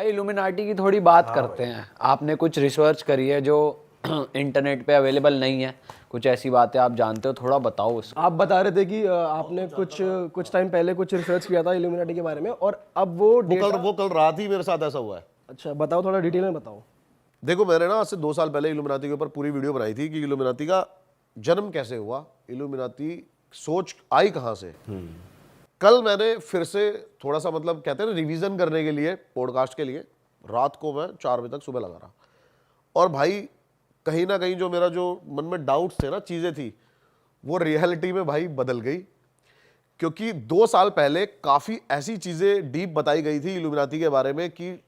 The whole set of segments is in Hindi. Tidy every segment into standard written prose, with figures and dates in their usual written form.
भाई इल्यूमिनाटी की थोड़ी बात करते हैं। आपने कुछ रिसर्च करी है जो इंटरनेट पे अवेलेबल नहीं है, कुछ ऐसी बातें आप जानते हो, थोड़ा बताओ उसको। आप बता रहे थे कि आपने कुछ टाइम पहले कुछ रिसर्च किया था इल्यूमिनाटी के बारे में, और अब वो डेटा। वो कल रात ही मेरे साथ ऐसा हुआ है। अच्छा बताओ, थोड़ा डिटेल में बताओ। देखो, मैंने ना आज से 2 साल पहले इल्यूमिनाती के ऊपर पूरी वीडियो बनाई थी कि इल्यूमिनाती का जन्म कैसे हुआ, इल्यूमिनाती सोच आई कहां से। कल मैंने फिर से थोड़ा सा मतलब कहते हैं ना रिवीजन करने के लिए, पॉडकास्ट के लिए, रात को मैं 4 बजे तक सुबह लगा रहा। और भाई कहीं ना कहीं जो मेरा जो मन में डाउट्स थे ना, चीजें थी, वो रियलिटी में भाई बदल गई। क्योंकि 2 साल पहले काफी ऐसी चीजें डीप बताई गई थी इल्यूमिनाती के बारे में कि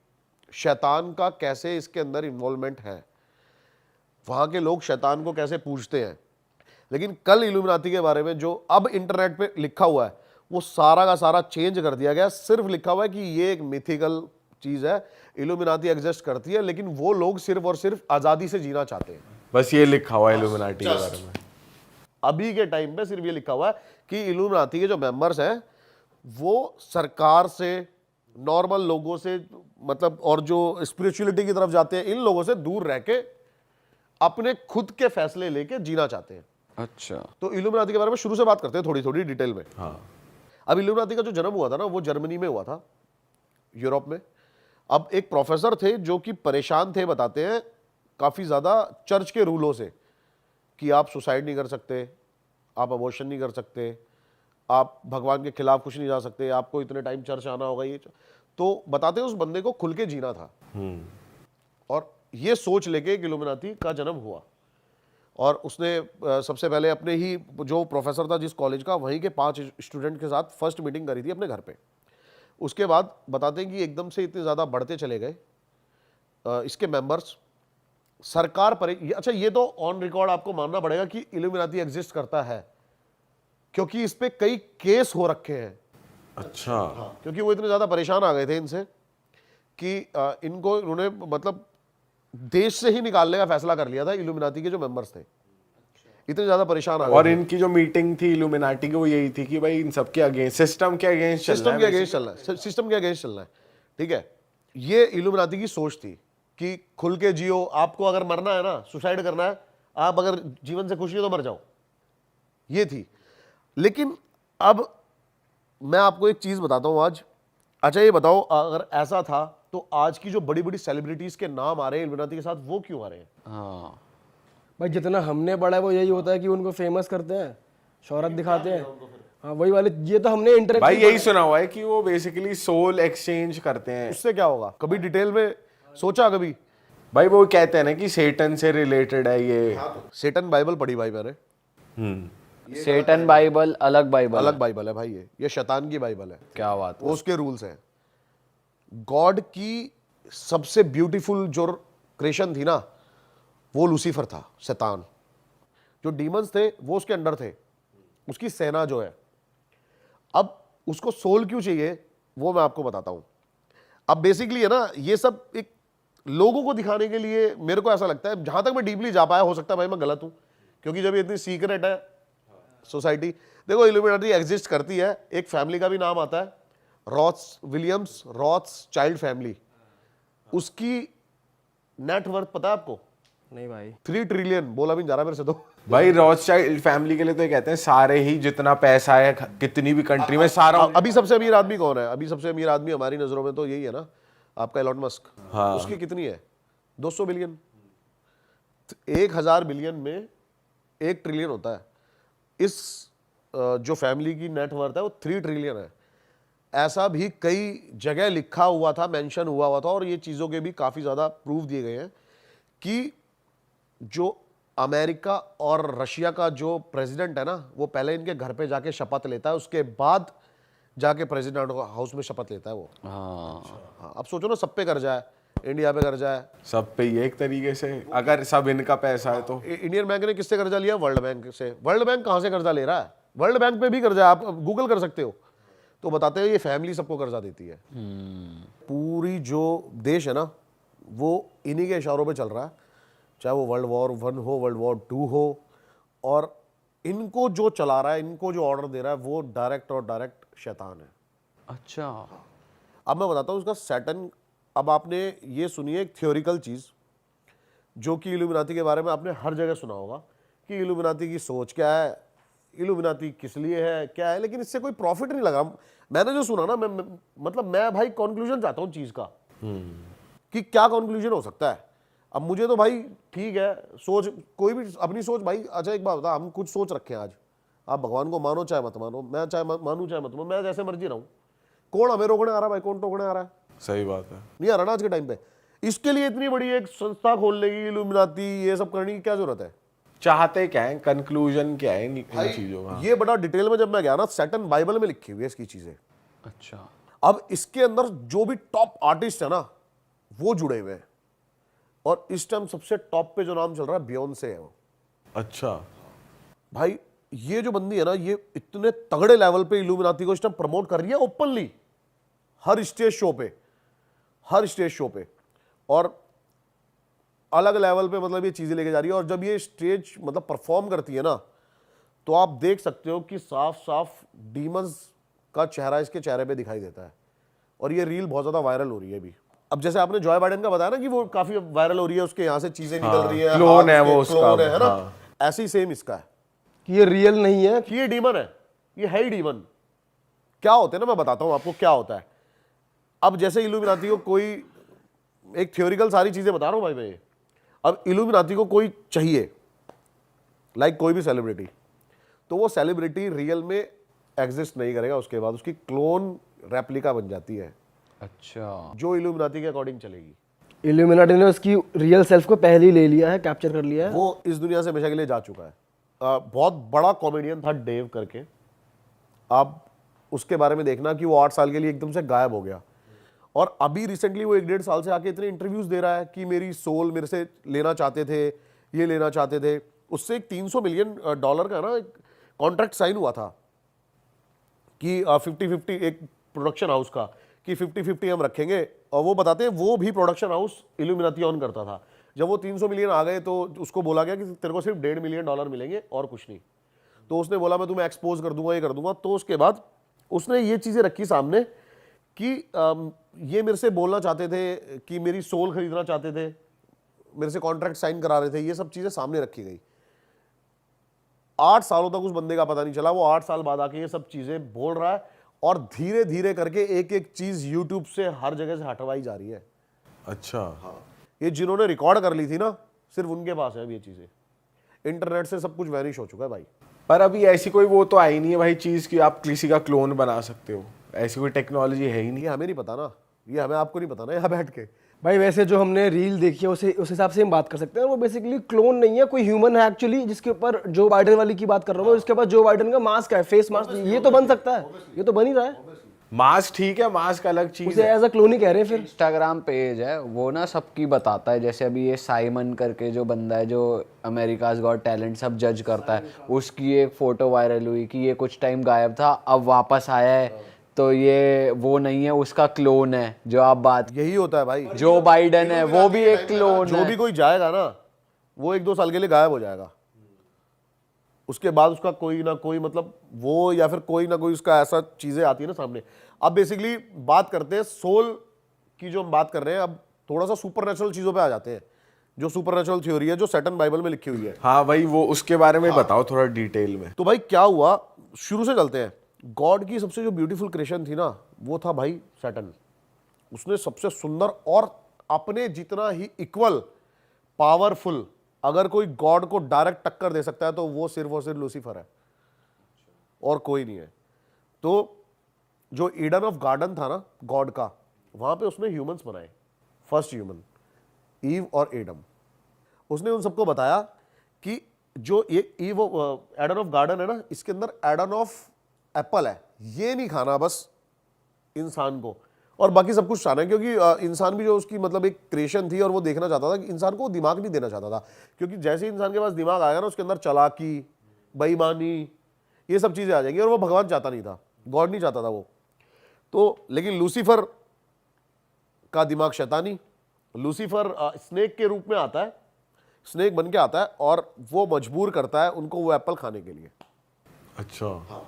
शैतान का कैसे इसके अंदर इन्वॉल्वमेंट है, वहां के लोग शैतान को कैसे पूजते हैं। लेकिन कल इल्यूमिनाती के बारे में जो अब इंटरनेट पे लिखा हुआ है, वो सारा का सारा चेंज कर दिया गया। सिर्फ लिखा हुआ है कि ये एक मिथिकल चीज है, इल्यूमिनाती एग्जिस्ट करती है, लेकिन वो लोग सिर्फ और सिर्फ आजादी से जीना चाहते हैं। बस ये लिखा हुआ है इल्यूमिनाटी के बारे में। अभी के टाइम पे सिर्फ ये लिखा हुआ है कि इल्यूमिनाती के जो मेंबर्स हैं वो सरकार से, नॉर्मल लोगों से, मतलब और जो स्पिरिचुअलिटी की तरफ जाते हैं, इन लोगों से दूर रह के अपने खुद के फैसले लेके जीना चाहते हैं। अच्छा, तो इल्यूमिनाती के बारे में शुरू से बात करते हैं थोड़ी थोड़ी डिटेल में। हाँ। अब इल्यूमिनाती का जो जन्म हुआ था ना, वो जर्मनी में हुआ था, यूरोप में। अब एक प्रोफेसर थे जो कि परेशान थे, बताते हैं, काफी ज्यादा चर्च के रूलों से, कि आप सुसाइड नहीं कर सकते, आप अबॉर्शन नहीं कर सकते, आप भगवान के खिलाफ कुछ नहीं जा सकते, आपको इतने टाइम चर्च आना होगा। ये तो बताते हैं उस बंदे को खुल के जीना था, और ये सोच लेके एक इल्यूमिनाती का जन्म हुआ। और उसने सबसे पहले अपने ही जो प्रोफेसर था जिस कॉलेज का, वहीं के 5 स्टूडेंट के साथ फर्स्ट मीटिंग करी थी अपने घर पे। उसके बाद बताते हैं कि एकदम से इतने ज़्यादा बढ़ते चले गए इसके मेंबर्स। सरकार पर, अच्छा ये तो ऑन रिकॉर्ड आपको मानना पड़ेगा कि इल्यूमिनाती एग्जिस्ट करता है, क्योंकि इस पे कई केस हो रखे हैं। अच्छा। क्योंकि वो इतने ज़्यादा परेशान आ गए थे इनसे कि इनको, इन्होंने मतलब देश से ही निकालने का फैसला कर लिया था। इल्यूमिनाती के जो मेंबर्स थे इतने ज्यादा परेशान आ गए और थे। इनकी जो मीटिंग थी इल्यूमिनाटी की, वो यही थी कि भाई इन सबके अगेंस्ट, सिस्टम के अगेंस्ट चलना है, सिस्टम के अगेंस्ट चलना है, सिस्टम के अगेंस्ट चलना है। ठीक है, ये इल्यूमिनाती की सोच थी कि खुल के जियो, आपको अगर मरना है ना, सुसाइड करना है, आप अगर जीवन से खुश हो तो मर जाओ, ये थी। लेकिन अब मैं आपको एक चीज बताता हूं आज। अच्छा ये बताओ, अगर ऐसा था तो आज की जो बड़ी बड़ी सेलिब्रिटीज के नाम आ रहे हैं इल्यूमिनाती के साथ, वो क्यों आ रहे हैं? हाँ भाई जितना हमने पढ़ा है वो यही होता है कि उनको फेमस करते हैं, शोहरत दिखाते हैं। हाँ वही वाले, ये तो हमने इंटरनेट भाई यही सुना हुआ है कि वो बेसिकली सोल एक्सचेंज करते हैं। उससे क्या होगा? कभी डिटेल में सोचा कभी? भाई वो कहते हैं ना कि सेटन से रिलेटेड है ये। सेटन बाइबल पढ़ी भाई मैंने। सेटन बाइबल अलग बाइबल अलग बाइबल है भाई, ये शैतान की बाइबल है। क्या बात वो उसके रूल्स हैं। गॉड की सबसे ब्यूटीफुल जो क्रिएशन थी ना, वो लूसीफर था, शैतान। जो डीमंस थे वो उसके अंडर थे, उसकी सेना जो है। अब उसको सोल क्यों चाहिए वो मैं आपको बताता हूं। अब बेसिकली है ना, ये सब एक लोगों को दिखाने के लिए, मेरे को ऐसा लगता है, जहां तक मैं डीपली जा पाया, हो सकता है भाई मैं गलत हूं, क्योंकि जब ये इतनी सीक्रेट है सोसाइटी। देखो इल्यूमिनाटी एग्जिस्ट करती है, एक फैमिली का भी नाम आता है, रॉथ्स विलियम्स रॉथ्स चाइल्ड फैमिली। उसकी नेटवर्थ पता है आपको? नहीं भाई। 3 ट्रिलियन, बोला भी नहीं जा रहा मेरे से तो। भाई रॉथस्चाइल्ड फैमिली के लिए तो ये कहते हैं सारे ही जितना पैसा है कितनी भी कंट्री में सारा। अभी सबसे अमीर आदमी कौन है? अभी सबसे अमीर आदमी हमारी नजरों में तो यही है ना, आपका एलॉन मस्क। हाँ। उसकी कितनी है? 200 बिलियन। 1000 बिलियन में 1 ट्रिलियन होता है। इस जो फैमिली की नेटवर्थ है वो 3 ट्रिलियन है। ऐसा भी कई जगह लिखा हुआ था, मेंशन हुआ था, और ये चीजों के भी काफी ज्यादा प्रूफ दिए गए हैं कि जो अमेरिका और रशिया का जो प्रेसिडेंट है ना, वो पहले इनके घर पे जाके शपथ लेता है, उसके बाद जाके प्रेसिडेंट हाउस में शपथ लेता है वो। हाँ, अब सोचो ना, सब पे कर जाए, इंडिया पे कर जाए, सब पे ही एक तरीके से, अगर सब इनका पैसा है तो। इंडियन बैंक ने किससे कर्जा लिया? वर्ल्ड बैंक से। वर्ल्ड बैंक कहां से कर्जा ले रहा है? वर्ल्ड बैंक पे भी कर्जा है, आप गूगल कर सकते हो। तो बताते हैं ये फैमिली सबको कर्जा देती है। पूरी जो देश है ना, वो इन्हीं के इशारों पे चल रहा है, चाहे वो वर्ल्ड वॉर 1 हो, वर्ल्ड वॉर 2 हो। और इनको जो चला रहा है, इनको जो ऑर्डर दे रहा है, वो डायरेक्ट और डायरेक्ट शैतान है। अच्छा, अब मैं बताता हूँ उसका सैटन। अब आपने ये सुनिए एक थ्योरिकल चीज़ जो कि इल्यूमिनाती के बारे में आपने हर जगह सुना होगा कि इल्यूमिनाती की सोच क्या है, इल्यूमिनाती किस लिए है, क्या है, लेकिन इससे कोई प्रॉफिट नहीं लगा। मैंने जो सुना ना, मैं भाई कंक्लूजन चाहता हूँ चीज़ का कि क्या कंक्लूजन हो सकता है। अब मुझे तो भाई ठीक है, सोच कोई भी अपनी सोच भाई। अच्छा एक बात बता, हम कुछ सोच रखे हैं आज, आप भगवान को मानो चाहे मत मानो, मैं चाहे मानूं चाहे मत मानूं, मैं जैसे मर्जी रहूं, कौन हमें रोकने आ रहा है भाई? कौन टोकने आ रहा है? सही बात है। नहीं आ रहा ना आज के टाइम पे। इसके लिए इतनी बड़ी एक संस्था खोलने की, इल्यूमिनाती ये सब करने की क्या जरूरत है? चाहते क्या है, कंक्लूजन क्या है इन चीजों का? ये बड़ा डिटेल में जब मैं गया ना, सैटर्न बाइबल में लिखी हुई है इसकी चीजें। अच्छा, अब इसके अंदर जो भी टॉप आर्टिस्ट है ना, वो जुड़े हुए हैं, और इस टाइम सबसे टॉप पे जो नाम चल रहा है बियोंसे है वो। अच्छा भाई ये जो बंदी है ना, ये इतने तगड़े लेवल पे इल्यूमिनाती को इस टाइम प्रमोट कर रही है ओपनली, हर स्टेज शो पे, हर स्टेज शो पे, और अलग लेवल पे मतलब ये चीजें लेके जा रही है। और जब ये स्टेज मतलब परफॉर्म करती है ना, तो आप देख सकते हो कि साफ साफ डीमंस का चेहरा इसके चेहरे पे दिखाई देता है। और ये रील बहुत ज्यादा वायरल हो रही है अभी। अब जैसे आपने जॉय बाइडेन का बताया ना कि वो काफी वायरल हो रही है, उसके यहाँ से चीजें निकल रही है, क्लोन है वो हाथ उसका, क्लोन है ना, हाँ। ऐसे ही सेम इसका है कि ये रियल नहीं है। कि ये डीमन है, ये है ही डीमन। क्या होते हैं ना, मैं बताता हूं आपको क्या होता है। अब जैसे इल्यूमिनाती को कोई, एक थ्योरिकल सारी चीजें बता रहा हूं भाई मैं ये। अब इल्यूमिनाती को कोई चाहिए, लाइक कोई भी सेलिब्रिटी, तो वो सेलिब्रिटी रियल में एग्जिस्ट नहीं करेगा, उसके बाद उसकी क्लोन रेप्लिका बन जाती है, अच्छा, जो इल्यूमिनाती के अकॉर्डिंग चलेगी। इल्यूमिनाटी ने उसकी रियल सेल्फ को पहले ही ले लिया है, कैप्चर कर लिया है। वो इस दुनिया से हमेशा के लिए जा चुका है। बहुत बड़ा कॉमेडियन था डेव करके, आप उसके बारे में देखना कि वो 8 साल के लिए एकदम से गायब हो गया, और अभी रिसेंटली वो 1-1.5 साल से आके इतने इंटरव्यूज दे रहा है कि मेरी सोल मेरे से लेना चाहते थे, ये लेना चाहते थे। उससे एक $300 मिलियन का ना कॉन्ट्रैक्ट साइन हुआ था कि 50-50 एक प्रोडक्शन हाउस का, कि 50-50 हम रखेंगे। और वो बताते हैं वो भी प्रोडक्शन हाउस इल्यूमिनाती ऑन करता था। जब वो 300 मिलियन आ गए तो उसको बोला गया कि तेरे को सिर्फ $1.5 मिलियन मिलेंगे और कुछ नहीं। तो उसने बोला मैं तुम्हें एक्सपोज कर दूंगा, ये कर दूंगा। तो उसके बाद उसने ये चीज़ें रखी सामने कि ये मेरे से बोलना चाहते थे कि मेरी सोल खरीदना चाहते थे, मेरे से कॉन्ट्रैक्ट साइन करा रहे थे, ये सब चीज़ें सामने रखी गई। 8 सालों तक उस बंदे का पता नहीं चला, वो 8 साल बाद आके ये सब चीज़ें बोल रहा है, और धीरे धीरे करके एक एक चीज़ यूट्यूब से हर जगह से हटवाई जा रही है। अच्छा हाँ, ये जिन्होंने रिकॉर्ड कर ली थी ना, सिर्फ उनके पास है अब ये चीज़ें। इंटरनेट से सब कुछ वैनिश हो चुका है भाई। पर अभी ऐसी कोई वो तो आई नहीं है भाई चीज कि आप किसी का क्लोन बना सकते हो, ऐसी कोई टेक्नोलॉजी है ही नहीं। ये हमें नहीं पता ना, ये हमें आपको नहीं पता ना यहाँ बैठ के। भाई वैसे जो हमने रील देखी है उस हिसाब से हम बात कर सकते हैं। वो बेसिकली क्लोन नहीं है, कोई ह्यूमन है एक्चुअली, जिसके ऊपर जो बाइडेन वाली की बात कर रहा हूँ, इसके ऊपर जो बाइडेन का मास्क है, फेस मास्क, ये तो बन सकता है, ये तो बन ही रहा है। मास्क ठीक है, मास्क अलग चीज उसे है। एज अ क्लोन ही कह रहे हैं फिर। इंस्टाग्राम पेज है वो ना सबकी बताता है। जैसे अभी ये साइमन करके जो बंदा है जो अमेरिकाज गॉट टैलेंट सब जज करता है, उसकी एक फोटो वायरल हुई कि ये कुछ टाइम गायब था, अब वापस आया है, तो ये वो नहीं है, उसका क्लोन है। जो आप बात, यही होता है भाई। जो बाइडन है वो भी एक क्लोन जो है। भी कोई जाएगा ना, वो 1-2 साल के लिए गायब हो जाएगा। उसके बाद उसका कोई ना कोई मतलब वो, या फिर कोई ना कोई उसका ऐसा चीजें आती है ना सामने। अब बेसिकली बात करते हैं सोल की, जो हम बात कर रहे हैं, अब थोड़ा सा सुपरनेचुरल चीजों पे आ जाते हैं। जो सुपरनेचुरल थ्योरी है जो सैटर्न बाइबल में लिखी हुई है। हाँ भाई वो उसके बारे में बताओ थोड़ा डिटेल में। तो भाई क्या हुआ, शुरू से चलते हैं। गॉड की सबसे जो ब्यूटीफुल क्रिएशन थी ना, वो था भाई सैटर्न। उसने सबसे सुंदर और अपने जितना ही इक्वल पावरफुल, अगर कोई गॉड को डायरेक्ट टक्कर दे सकता है तो वो सिर्फ और सिर्फ लूसीफर है, और कोई नहीं है। तो जो ईडन ऑफ गार्डन था ना गॉड का, वहां पे उसने ह्यूमंस बनाए, फर्स्ट ह्यूमन ईव और एडम। उसने उन सबको बताया कि जो ये ईव एडन ऑफ गार्डन है ना, इसके अंदर एडन ऑफ एप्पल है, ये नहीं खाना बस इंसान को, और बाकी सब कुछ खाना है। क्योंकि इंसान भी जो उसकी मतलब एक क्रिएशन थी, और वो देखना चाहता था कि इंसान को दिमाग नहीं देना चाहता था। क्योंकि जैसे ही इंसान के पास दिमाग आएगा ना, उसके अंदर चालाकी, बेईमानी, ये सब चीज़ें आ जाएंगी, और वो भगवान चाहता नहीं था, गॉड नहीं चाहता था वो। तो लेकिन लूसीफर का दिमाग शैतानी, लूसीफर स्नेक के रूप में आता है, स्नेक बन के आता है, और वो मजबूर करता है उनको वो एप्पल खाने के लिए। अच्छा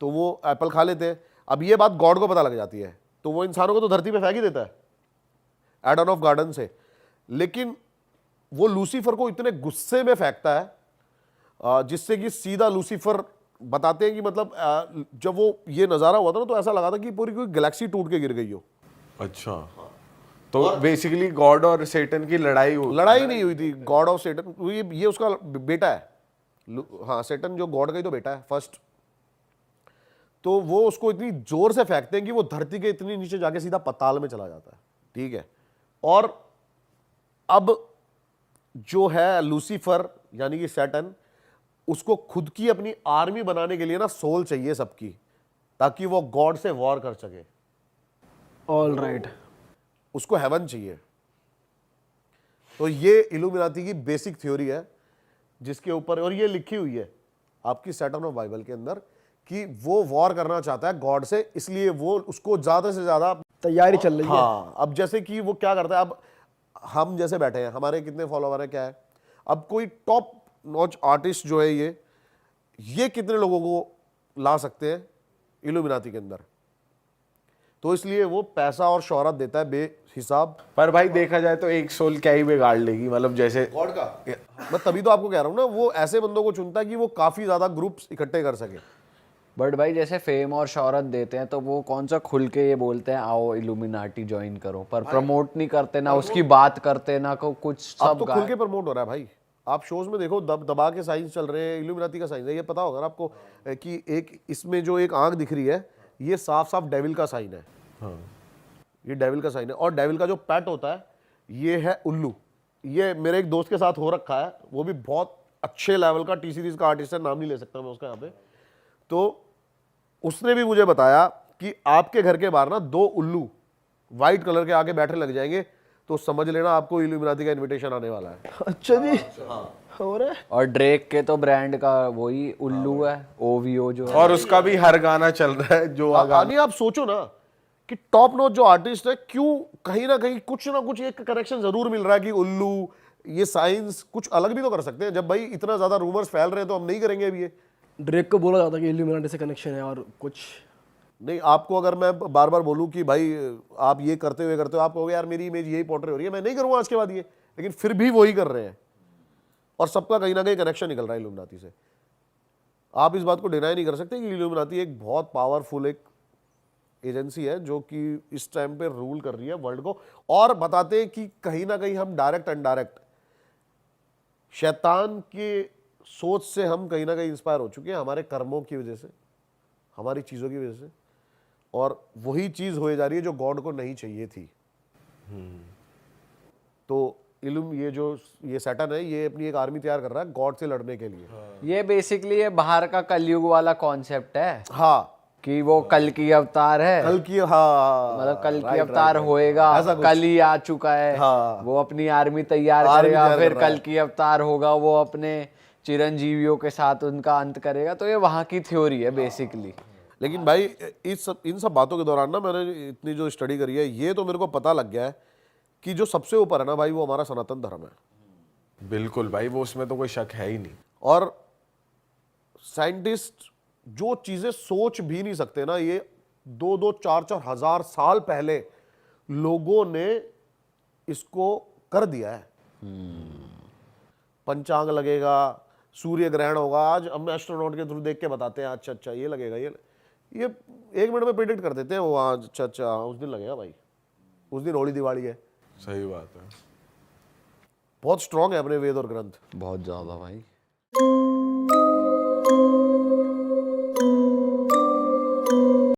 तो वो एप्पल खा लेते हैं। अब ये बात गॉड को पता लग जाती है, तो वो इंसानों को तो धरती पे फेंक ही देता है। एडन ऑफ गार्डन से, लेकिन वो लूसीफर को इतने गुस्से में फेंकता है जिससे कि सीधा लूसीफर बताते हैं कि मतलब जब वो ये नज़ारा हुआ था ना तो ऐसा लगा था कि पूरी कोई गैलेक्सी टूट के गिर गई हो। अच्छा, तो बेसिकली गॉड और सेटन की लड़ाई नहीं हुई थी, गॉड ऑफ सेटन, ये उसका बेटा है। हाँ, सेटन जो गॉड का ही तो बेटा है फर्स्ट। तो वो उसको इतनी जोर से फेंकते हैं कि वो धरती के इतनी नीचे जाके सीधा पताल में चला जाता है, ठीक है। और अब जो है लूसीफर यानी कि सैटर्न, उसको खुद की अपनी आर्मी बनाने के लिए ना सोल चाहिए सबकी, ताकि वो गॉड से वॉर कर सके। ऑल राइट, उसको हेवन चाहिए। तो ये इल्यूमिनाती की बेसिक थ्योरी है जिसके ऊपर, और ये लिखी हुई है आपकी सैटर्न ऑफ बाइबल के अंदर कि वो वॉर करना चाहता है गॉड से, इसलिए वो उसको ज्यादा से ज्यादा तैयारी चल रही है। हाँ, अब जैसे कि वो क्या करता है, अब हम जैसे बैठे हैं, हमारे कितने फॉलोवर है, क्या है, अब कोई टॉप नॉच आर्टिस्ट जो है ये कितने लोगों को ला सकते हैं इल्यूमिनाती के अंदर, तो इसलिए वो पैसा और शोहरत देता है बेहिसाब। पर भाई देखा जाए तो एक सोल क्या ही बिगाड़ लेगी, मतलब जैसे गॉड का मैं तभी तो आपको कह रहा हूं ना, वो ऐसे बंदों को चुनता है कि वो काफी ज्यादा ग्रुप्स इकट्ठे कर सके। बट भाई जैसे फेम और शोहरत देते हैं तो वो कौन सा खुल के ये बोलते हैं आओ इल्यूमिनाटी ज्वाइन करो, पर प्रमोट नहीं करते, ना उसकी बात करते, ना को कुछ अब सब तो खुल के प्रमोट हो रहा है भाई। आप शोज में देखो, दबा के साइंस चल रहे हैं, इल्यूमिनाती का साइन है। ये पता होगा ना आपको कि एक इसमें जो एक आंख दिख रही है ये साफ साफ डेविल का साइन है। हाँ। ये डेविल का साइन है, और डेविल का जो पैट होता है ये है उल्लू। ये मेरे एक दोस्त के साथ हो रखा है, वो भी बहुत अच्छे लेवल का टी सीरीज का आर्टिस्ट है, नाम नहीं ले सकता मैं उसका यहाँ पे। तो उसने भी मुझे बताया कि आपके घर के बाहर ना 2 उल्लू व्हाइट कलर के आके बैठे लग जाएंगे तो समझ लेना आपको इल्यूमिनाती का इनविटेशन आने वाला है। अच्छा जी, हो रहा है। और ड्रेक के तो ब्रांड का वही उल्लू है, ओवीओ जो है। और उसका भी हर गाना चल रहा है जो यानी आप सोचो ना कि टॉप नॉच जो आर्टिस्ट है, क्यों कहीं ना कहीं कुछ ना कुछ एक कनेक्शन जरूर मिल रहा है कि उल्लू, ये साइंस कुछ अलग भी तो कर सकते हैं। जब भाई इतना ज्यादा रूमर्स फैल रहे हैं तो हम नहीं करेंगे अभी ये। ड्रेक को बोला जाता है कि इल्यूमिनाटी से कनेक्शन है, और कुछ नहीं, आपको अगर मैं बार बार बोलूं कि भाई आप ये करते हुए आप कहोगे यार मेरी इमेज यही पोर्ट्रे हो रही है, मैं नहीं करूंगा आज के बाद ये, लेकिन फिर भी वही कर रहे हैं और सबका कहीं ना कहीं कनेक्शन निकल रहा है इल्यूमिनाती से। आप इस बात को डिनाई नहीं कर सकते कि इल्यूमिनाती एक बहुत पावरफुल एक एजेंसी है जो कि इस टाइम पे रूल कर रही है वर्ल्ड को। और बताते हैं कि कहीं ना कहीं हम डायरेक्ट इनडायरेक्ट शैतान के सोच से हम कहीं ना कहीं इंस्पायर हो चुके हैं, हमारे कर्मों की वजह से, हमारी चीज़ों की वजह से, और वही चीज़ होए जा रही है जो गॉड को नहीं चाहिए थी। तो ये सैटर्न है, ये अपनी एक आर्मी तैयार कर रहा है गॉड से लड़ने के लिए। ये बेसिकली ये बाहर का कलयुग वाला कॉन्सेप्ट है हाँ, कि वो कल की अवतार है, कल की, हाँ मतलब कल की अवतार होएगा, कल ही आ चुका है। हाँ। वो अपनी आर्मी तैयार आर्मी करेगा, तैयार फिर कर रहा कल की अवतार होगा, वो अपने चिरंजीवियों के साथ उनका अंत करेगा। तो ये वहाँ की थ्योरी है बेसिकली। लेकिन भाई इन सब बातों के दौरान ना मैंने इतनी जो स्टडी करी है, ये तो मेरे को पता लग गया है कि जो सबसे ऊपर है ना भाई, वो हमारा सनातन धर्म है। बिल्कुल भाई, वो उसमें तो कोई शक है ही नहीं। और साइंटिस्ट जो चीजें सोच भी नहीं सकते ना, ये 2-2, 4-4 हजार साल पहले लोगों ने इसको कर दिया है। पंचांग लगेगा, सूर्य ग्रहण होगा, आज हम एस्ट्रोनॉट के थ्रू देख के बताते हैं अच्छा ये लगेगा, ये 1 मिनट में प्रेडिक्ट कर देते हैं वो, आज अच्छा उस दिन लगेगा भाई, उस दिन होली दिवाली है। सही बात है। बहुत स्ट्रांग है अपने वेद और ग्रंथ। बहुत ज्यादा भाई।